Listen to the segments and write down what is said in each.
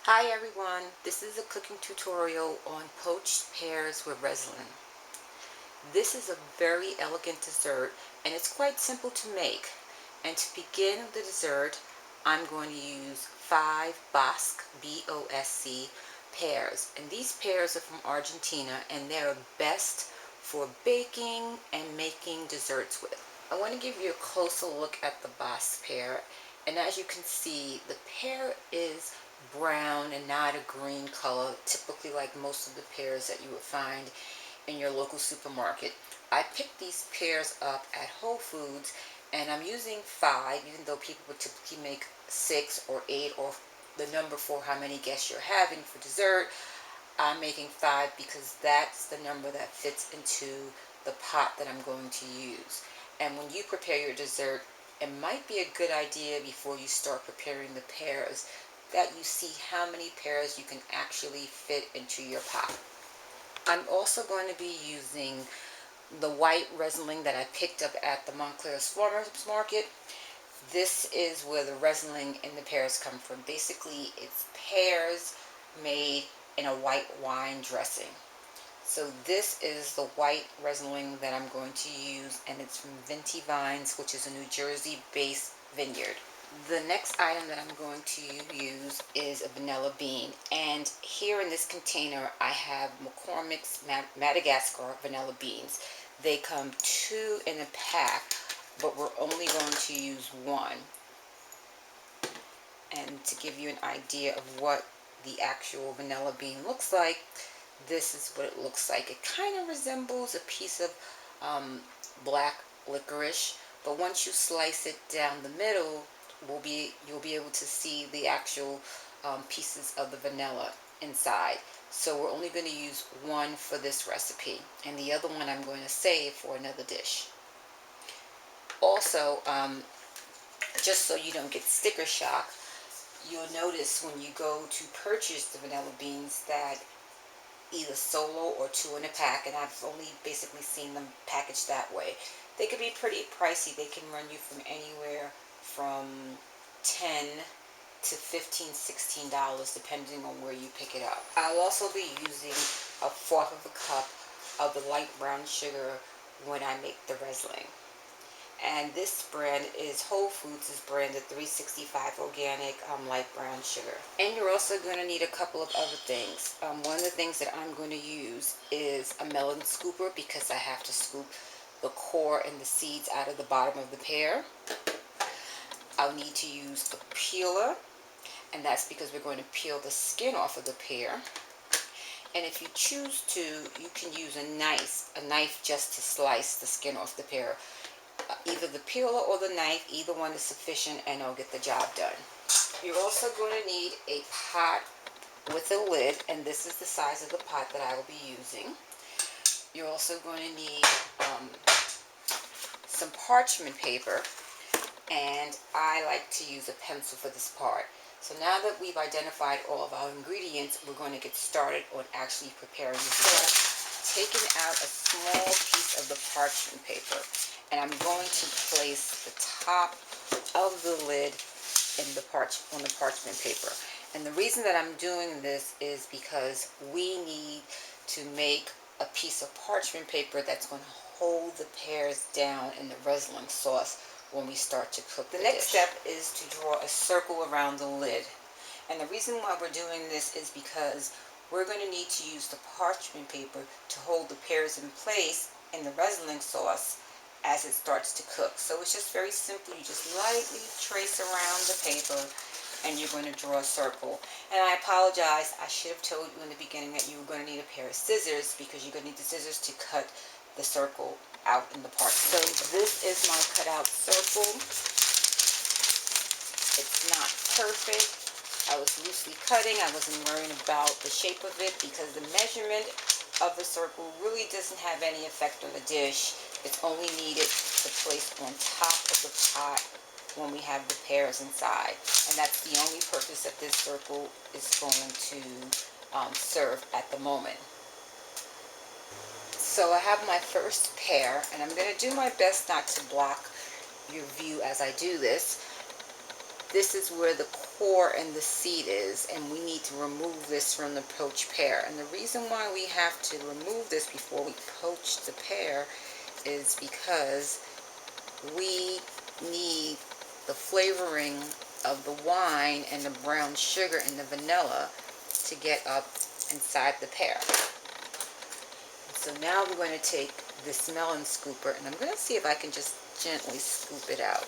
Hi everyone, this is a cooking tutorial on poached pears with Riesling. This is a very elegant dessert and it's quite simple to make. And to begin the dessert, I'm going to use 5 Bosc, B-O-S-C, pears. And these pears are from Argentina and they're best for baking and making desserts with. I want to give you a closer look at the Bosc pear. And as you can see, the pear is brown and not a green color, typically like most of the pears that you would find in your local supermarket. I picked these pears up at Whole Foods and I'm using 5, even though people would typically make 6 or 8 or the number for how many guests you're having for dessert. I'm making 5 because that's the number that fits into the pot that I'm going to use. And when you prepare your dessert, it might be a good idea before you start preparing the pears that you see how many pears you can actually fit into your pot. I'm also going to be using the white Riesling that I picked up at the Montclair's Farmers Market. This is where the Riesling and the pears come from. Basically, it's pears made in a white wine dressing. So this is the white Riesling that I'm going to use, and it's from Venti Vines, which is a New Jersey-based vineyard. The next item that I'm going to use is a vanilla bean, and here in this container I have McCormick's Madagascar vanilla beans. They come 2 in a pack, but we're only going to use 1. And to give you an idea of what the actual vanilla bean looks like, this is what it looks like. It kind of resembles a piece of black licorice, but once you slice it down the middle, you'll be able to see the actual pieces of the vanilla inside. So we're only going to use 1 for this recipe, and the other one I'm going to save for another dish. Also, just so you don't get sticker shock, you'll notice when you go to purchase the vanilla beans that either solo or 2 in a pack, and I've only basically seen them packaged that way. They could be pretty pricey. They can run you from anywhere from $10 to $15, $16 depending on where you pick it up. I'll also be using 1/4 of a cup of the light brown sugar when I make the Riesling. And this brand is Whole Foods' brand of 365 organic light brown sugar. And you're also going to need a couple of other things. One of the things that I'm going to use is a melon scooper because I have to scoop the core and the seeds out of the bottom of the pear. I'll need to use a peeler, and that's because we're going to peel the skin off of the pear. And if you choose to, you can use a knife just to slice the skin off the pear. Either the peeler or the knife, either one is sufficient and it'll get the job done. You're also going to need a pot with a lid, and this is the size of the pot that I will be using. You're also going to need some parchment paper, and I like to use a pencil for this part. So now that we've identified all of our ingredients, we're going to get started on actually preparing the dessert. Taking out a small piece of the parchment paper, and I'm going to place the top of the lid on the parchment paper. And the reason that I'm doing this is because we need to make a piece of parchment paper that's going to hold the pears down in the Riesling sauce when we start to cook the dish. The next step is to draw a circle around the lid. And the reason why we're doing this is because we're going to need to use the parchment paper to hold the pears in place in the Riesling sauce as it starts to cook. So it's just very simple. You just lightly trace around the paper and you're going to draw a circle. And I apologize, I should have told you in the beginning that you were going to need a pair of scissors because you're going to need the scissors to cut the circle out in the part. So this is my cutout circle. It's not perfect. I was loosely cutting. I wasn't worrying about the shape of it because the measurement of the circle really doesn't have any effect on the dish. It's only needed to place on top of the pot when we have the pears inside. And that's the only purpose that this circle is going to serve at the moment. So I have my first pear, and I'm going to do my best not to block your view as I do this. This is where the core and the seed is, and we need to remove this from the poached pear. And the reason why we have to remove this before we poach the pear is because we need the flavoring of the wine and the brown sugar and the vanilla to get up inside the pear. So now we're going to take this melon scooper, and I'm going to see if I can just gently scoop it out.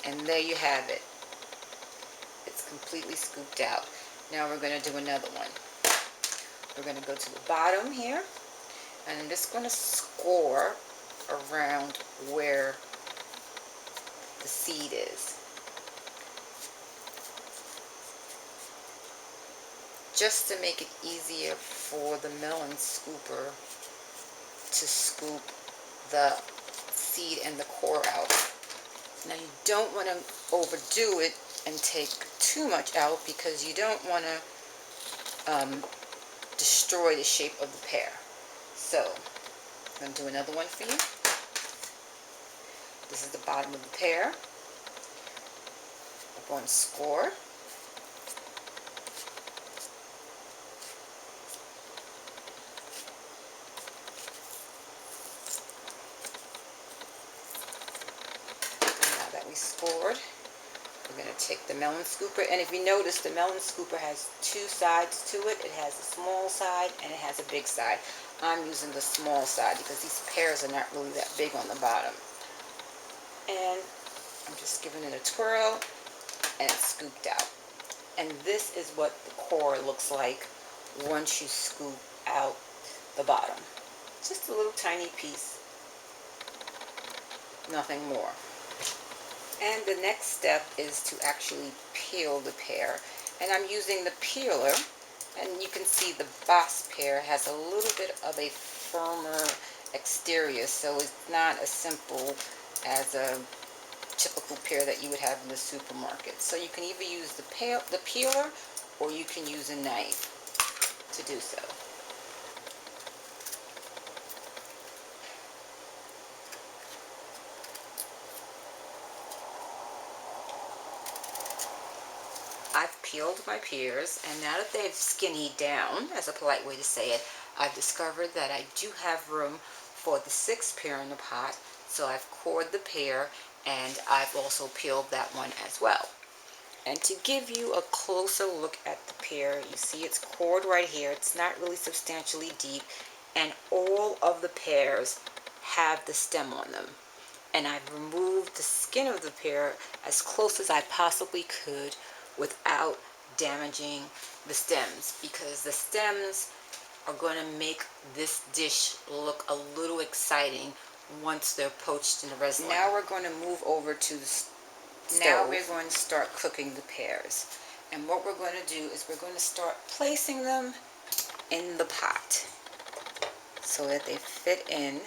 And there you have it. It's completely scooped out. Now we're going to do another one. We're going to go to the bottom here, and I'm just going to score around where the seed is, just to make it easier for the melon scooper to scoop the seed and the core out. Now you don't want to overdo it and take too much out, because you don't want to destroy the shape of the pear. So I'm going to do another one for you. This is the bottom of the pear. We're going to score. Now that we scored, we're going to take the melon scooper, and if you notice, the melon scooper has two sides to it. It has a small side and it has a big side. I'm using the small side because these pears are not really that big on the bottom. And I'm just giving it a twirl, and it's scooped out. And this is what the core looks like once you scoop out the bottom. Just a little tiny piece, nothing more. And the next step is to actually peel the pear. And I'm using the peeler, and you can see the box pear has a little bit of a firmer exterior, so it's not as simple as a typical pear that you would have in the supermarket. So you can either use the peeler, or you can use a knife to do so. I've peeled my pears, and now that they've skinnied down, as a polite way to say it, I've discovered that I do have room for the 6th pear in the pot, so I've cored the pear, and I've also peeled that one as well. And to give you a closer look at the pear, you see it's cored right here. It's not really substantially deep, and all of the pears have the stem on them. And I've removed the skin of the pear as close as I possibly could without damaging the stems, because the stems are going to make this dish look a little exciting once they're poached in the resin. Now we're going to move over to the stove. Now we're going to start cooking the pears. And what we're going to do is we're going to start placing them in the pot so that they fit in.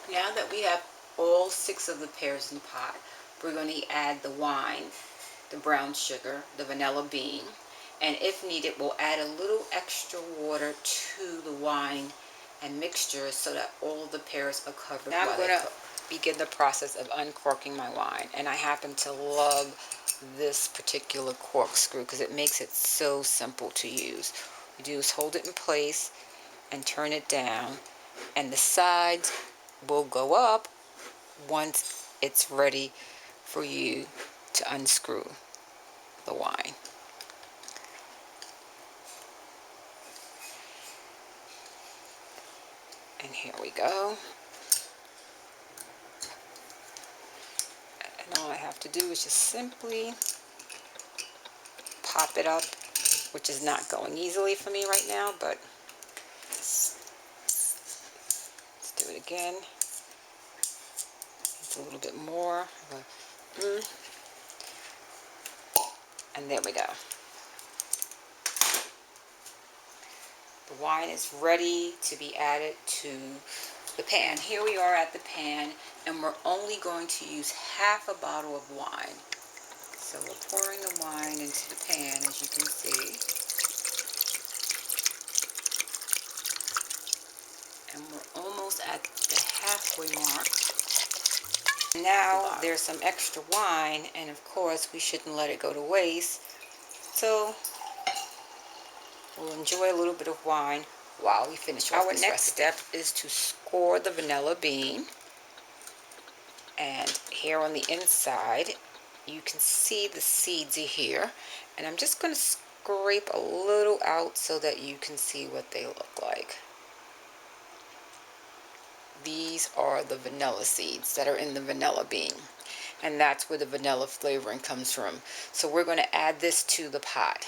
Now that we have all 6 of the pears in the pot, we're going to add the wine, the brown sugar, the vanilla bean, and if needed, we'll add a little extra water to the wine and mixture so that all of the pears are covered. Now I'm going to begin the process of uncorking my wine, and I happen to love this particular corkscrew because it makes it so simple to use. What you do is hold it in place and turn it down, and the sides will go up once it's ready for you to unscrew the wine. And here we go. And all I have to do is just simply pop it up, which is not going easily for me right now, but let's do it again. It's a little bit more. And there we go. The wine is ready to be added to the pan. Here we are at the pan, and we're only going to use half a bottle of wine. So we're pouring the wine into the pan, as you can see. And we're almost at the halfway mark. Now there's some extra wine, and of course we shouldn't let it go to waste. So we'll enjoy a little bit of wine while we finish off this recipe. Our next step is to score the vanilla bean. And here on the inside, you can see the seeds are here. And I'm just going to scrape a little out so that you can see what they look like. These are the vanilla seeds that are in the vanilla bean. And that's where the vanilla flavoring comes from. So we're going to add this to the pot.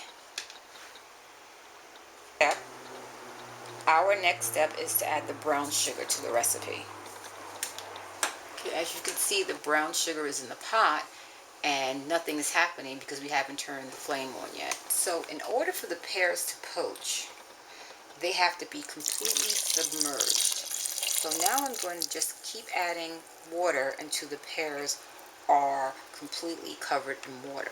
Our next step is to add the brown sugar to the recipe. Okay, as you can see, the brown sugar is in the pot and nothing is happening because we haven't turned the flame on yet. So in order for the pears to poach, they have to be completely submerged. So now I'm going to just keep adding water until the pears are completely covered in water.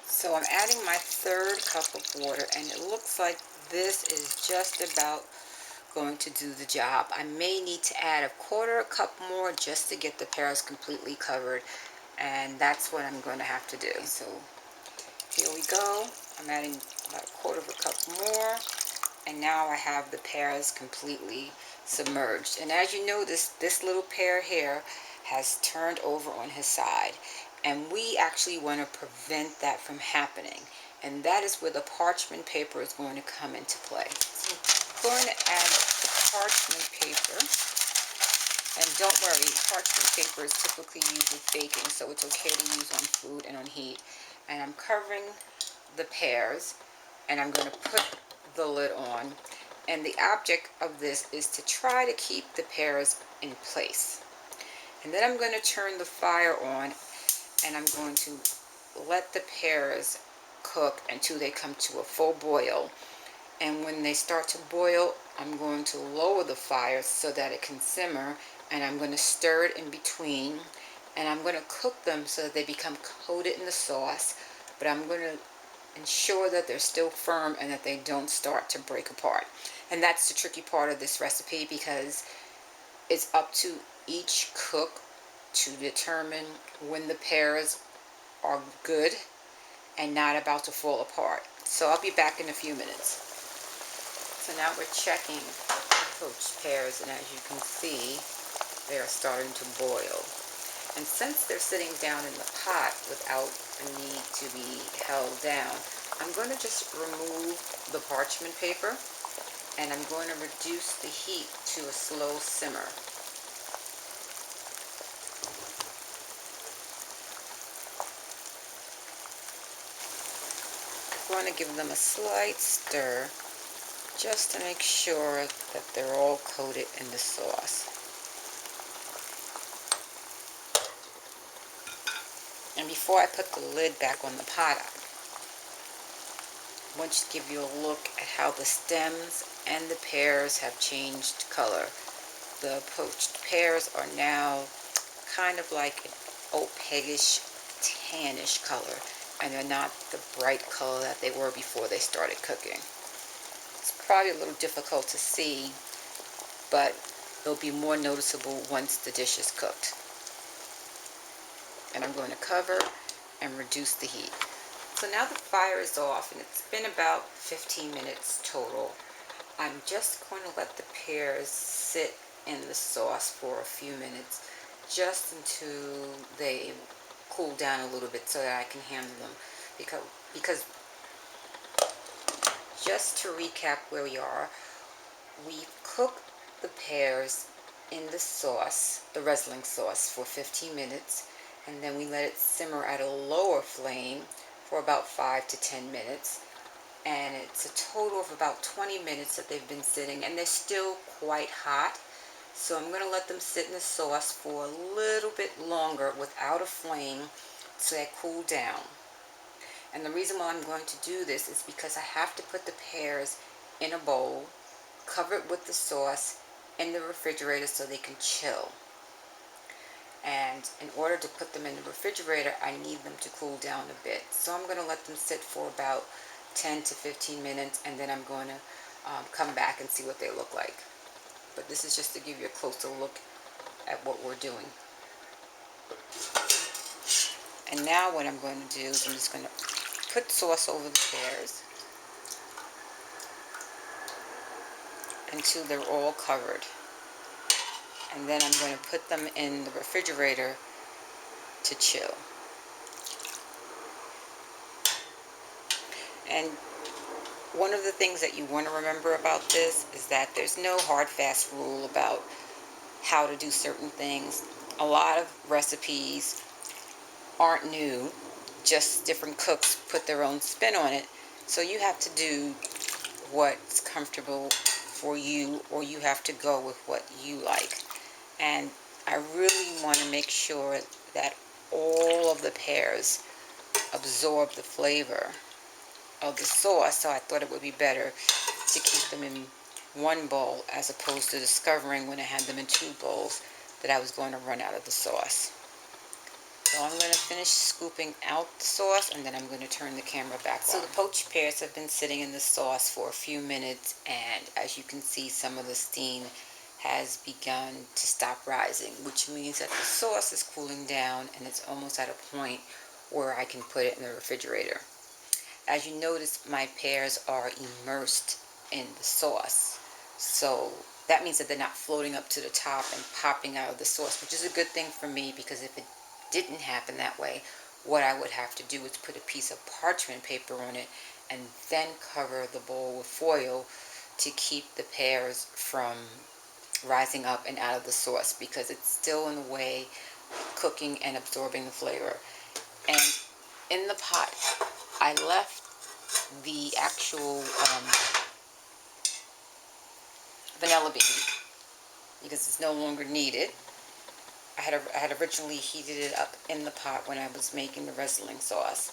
So I'm adding my third cup of water, and it looks like this is just about going to do the job. I may need to add a quarter cup more just to get the pears completely covered, and that's what I'm going to have to do. So here we go. I'm adding about a quarter of a cup more, and now I have the pears completely submerged. And as you notice, this little pear here has turned over on his side, and we actually want to prevent that from happening, and that is where the parchment paper is going to come into play. So I'm going to add the parchment paper, and don't worry, parchment paper is typically used with baking, so it's okay to use on food and on heat. And I'm covering the pears, and I'm going to put the lid on, and the object of this is to try to keep the pears in place. And then I'm going to turn the fire on, and I'm going to let the pears cook until they come to a full boil. And when they start to boil, I'm going to lower the fire so that it can simmer, and I'm going to stir it in between, and I'm going to cook them so that they become coated in the sauce, but I'm going to ensure that they're still firm and that they don't start to break apart. And that's the tricky part of this recipe, because it's up to each cook to determine when the pears are good and not about to fall apart. So I'll be back in a few minutes. So now we're checking the poached pears, and as you can see, they are starting to boil. And since they're sitting down in the pot without a need to be held down, I'm going to just remove the parchment paper, and I'm going to reduce the heat to a slow simmer. I'm going to give them a slight stir just to make sure that they're all coated in the sauce. And before I put the lid back on the pot, I want to give you a look at how the stems and the pears have changed color. The poached pears are now kind of like an opaquish, tannish color, and they're not the bright color that they were before they started cooking. It's probably a little difficult to see, but it'll be more noticeable once the dish is cooked. And I'm going to cover and reduce the heat. So now the fire is off, and it's been about 15 minutes total. I'm just going to let the pears sit in the sauce for a few minutes, just until they cool down a little bit so that I can handle them. Because just to recap where we are, we cooked the pears in the sauce, the Riesling sauce, for 15 minutes, and then we let it simmer at a lower flame for about 5 to 10 minutes. And it's a total of about 20 minutes that they've been sitting, and they're still quite hot. So I'm going to let them sit in the sauce for a little bit longer without a flame so they cool down. And the reason why I'm going to do this is because I have to put the pears in a bowl, cover it with the sauce in the refrigerator so they can chill. And in order to put them in the refrigerator, I need them to cool down a bit. So I'm going to let them sit for about 10 to 15 minutes, and then I'm going to come back and see what they look like. But this is just to give you a closer look at what we're doing. And now what I'm going to do is I'm just going to put sauce over the pears until they're all covered. And then I'm going to put them in the refrigerator to chill. And one of the things that you want to remember about this is that there's no hard fast rule about how to do certain things. A lot of recipes aren't new, just different cooks put their own spin on it. So you have to do what's comfortable for you, or you have to go with what you like. And I really want to make sure that all of the pears absorb the flavor of the sauce, so I thought it would be better to keep them in one bowl as opposed to discovering when I had them in two bowls that I was going to run out of the sauce. So I'm going to finish scooping out the sauce, and then I'm going to turn the camera back on. So the poached pears have been sitting in the sauce for a few minutes, and as you can see, some of the steam has begun to stop rising, which means that the sauce is cooling down and it's almost at a point where I can put it in the refrigerator. As you notice, my pears are immersed in the sauce, so that means that they're not floating up to the top and popping out of the sauce, which is a good thing for me, because if it didn't happen that way, what I would have to do is put a piece of parchment paper on it and then cover the bowl with foil to keep the pears from rising up and out of the sauce, because it's still in a way cooking and absorbing the flavor. And in the pot, I left the actual vanilla bean because it's no longer needed. I had originally heated it up in the pot when I was making the Riesling sauce,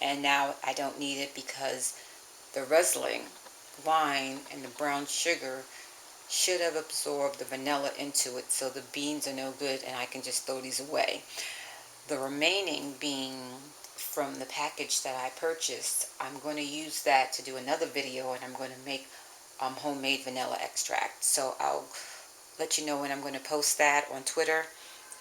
and now I don't need it because the Riesling wine and the brown sugar should have absorbed the vanilla into it, so the beans are no good and I can just throw these away. The remaining being from the package that I purchased, I'm going to use that to do another video, and I'm going to make homemade vanilla extract. So I'll let you know when I'm going to post that on Twitter,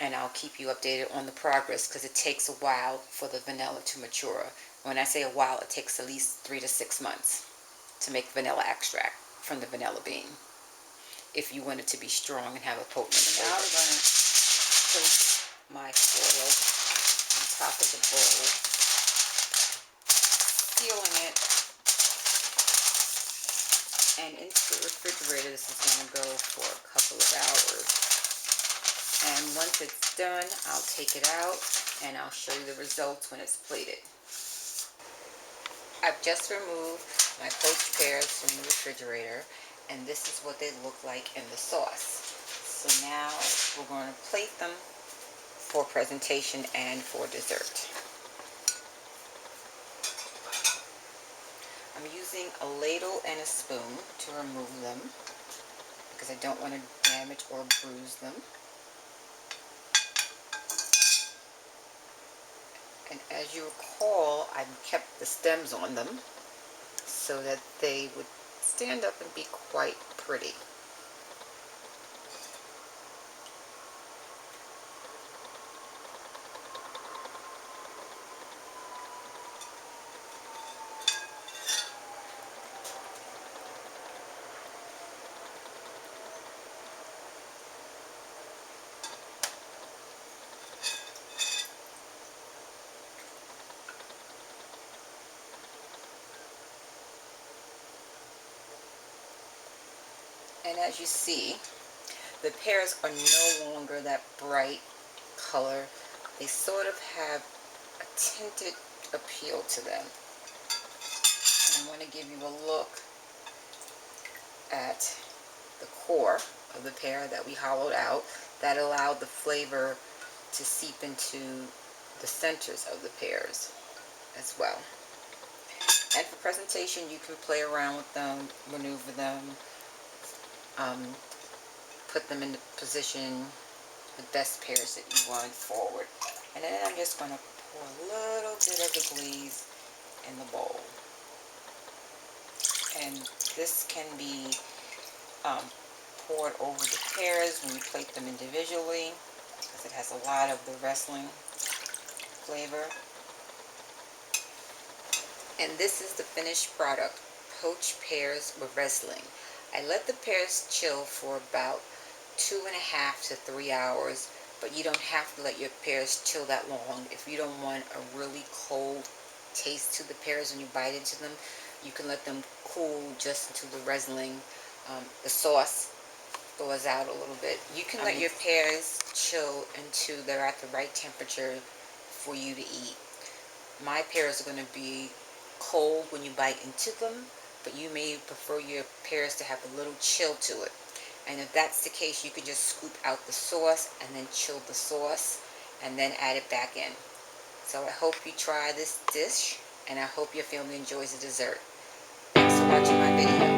and I'll keep you updated on the progress, because it takes a while for the vanilla to mature. When I say a while, it takes at least 3 to 6 months to make vanilla extract from the vanilla bean, if you want it to be strong and have a potent flavor. Now I'm going to place my foil on top of the bowl, sealing it, and into the refrigerator. This is going to go for a couple of hours. And once it's done, I'll take it out and I'll show you the results when it's plated. I've just removed my poached pears from the refrigerator, and this is what they look like in the sauce. So now we're going to plate them for presentation and for dessert. I'm using a ladle and a spoon to remove them because I don't want to damage or bruise them. And as you recall, I kept the stems on them so that they would stand up and be quite pretty. And as you see, the pears are no longer that bright color. They sort of have a tinted appeal to them. And I want to give you a look at the core of the pear that we hollowed out that allowed the flavor to seep into the centers of the pears as well. And for presentation, you can play around with them, maneuver them, um, put them in the position, the best pears that you want forward. And then I'm just going to pour a little bit of the glaze in the bowl. And this can be poured over the pears when you plate them individually, because it has a lot of the Riesling flavor. And this is the finished product, poached pears with Riesling. I let the pears chill for about 2.5 to 3 hours, but you don't have to let your pears chill that long. If you don't want a really cold taste to the pears when you bite into them, you can let them cool just until the Riesling, the sauce thaws out a little bit. You can let your pears chill until they're at the right temperature for you to eat. My pears are going to be cold when you bite into them, but you may prefer your pears to have a little chill to it. And if that's the case, you can just scoop out the sauce and then chill the sauce and then add it back in. So I hope you try this dish, and I hope your family enjoys the dessert. Thanks for watching my video.